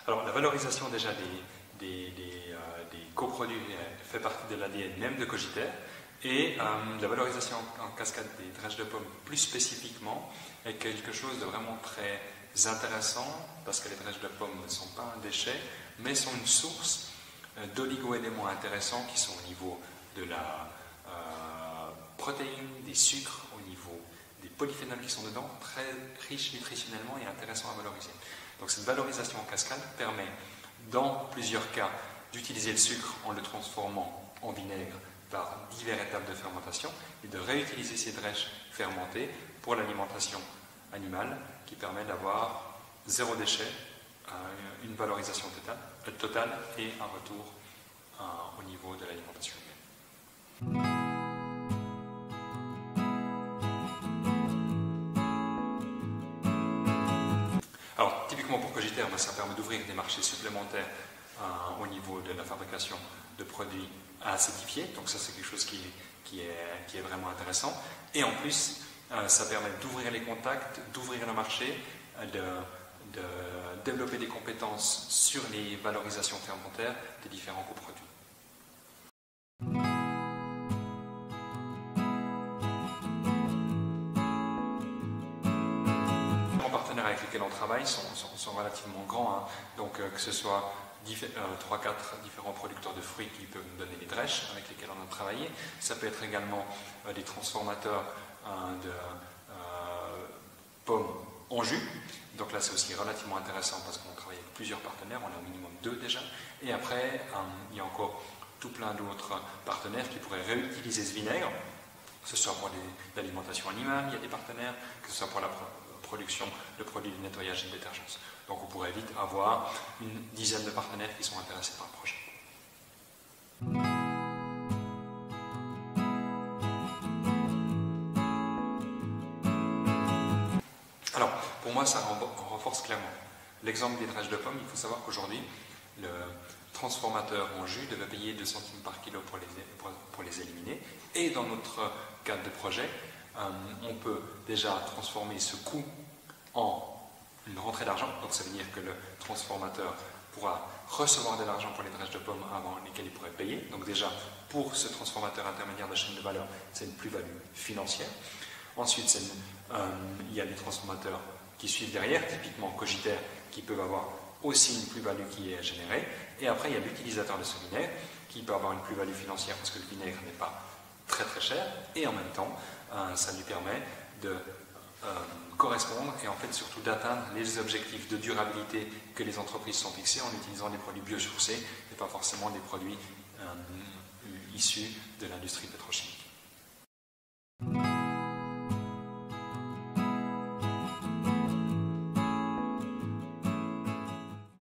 Alors, la valorisation déjà des coproduits fait partie de l'ADN même de Cogiter, et la valorisation en cascade des drèches de pommes plus spécifiquement est quelque chose de vraiment très intéressant, parce que les drèches de pommes ne sont pas un déchet, mais sont une source d'oligo-éléments intéressants qui sont au niveau de la protéine, des sucres, au niveau des polyphénols qui sont dedans, très riches nutritionnellement et intéressants à valoriser. Donc cette valorisation en cascade permet, dans plusieurs cas, d'utiliser le sucre en le transformant en vinaigre par diverses étapes de fermentation et de réutiliser ces drèches fermentées pour l'alimentation animale qui permet d'avoir zéro déchet, une valorisation totale et un retour au niveau de l'alimentation humaine. Alors, typiquement pour Cogiter, ça permet d'ouvrir des marchés supplémentaires au niveau de la fabrication de produits acétifiés. Donc ça, c'est quelque chose qui est vraiment intéressant. Et en plus, ça permet d'ouvrir les contacts, d'ouvrir le marché, de développer des compétences sur les valorisations fermentaires des différents coproduits. Les partenaires avec lesquels on travaille sont relativement grands, hein. Donc que ce soit 3-4 différents producteurs de fruits qui peuvent nous donner les drèches avec lesquels on a travaillé. Ça peut être également des transformateurs de pommes en jus. Donc là, c'est aussi relativement intéressant parce qu'on travaille avec plusieurs partenaires, on a au minimum 2 déjà. Et après, il y a encore tout plein d'autres partenaires qui pourraient réutiliser ce vinaigre, que ce soit pour l'alimentation animale, il y a des partenaires, que ce soit pour la production de produits de nettoyage et de détergence. Donc on pourrait vite avoir une dizaine de partenaires qui sont intéressés par le projet. Alors, pour moi, ça renforce clairement. L'exemple des drèches de pommes, il faut savoir qu'aujourd'hui, le transformateur en jus devait payer 2 centimes par kilo pour les éliminer. Et dans notre cadre de projet, on peut déjà transformer ce coût en une rentrée d'argent. Donc ça veut dire que le transformateur pourra recevoir de l'argent pour les drèches de pommes avant lesquelles il pourrait payer. Donc déjà, pour ce transformateur intermédiaire de chaîne de valeur, c'est une plus-value financière. Ensuite, il y a des transformateurs qui suivent derrière, typiquement Cogiter, qui peuvent avoir aussi une plus-value qui est générée. Et après, il y a l'utilisateur de ce vinaigre qui peut avoir une plus-value financière parce que le vinaigre n'est pas très très cher. Et en même temps, ça lui permet de correspondre et en fait surtout d'atteindre les objectifs de durabilité que les entreprises sont fixées en utilisant des produits biosourcés et pas forcément des produits issus de l'industrie pétrochimique.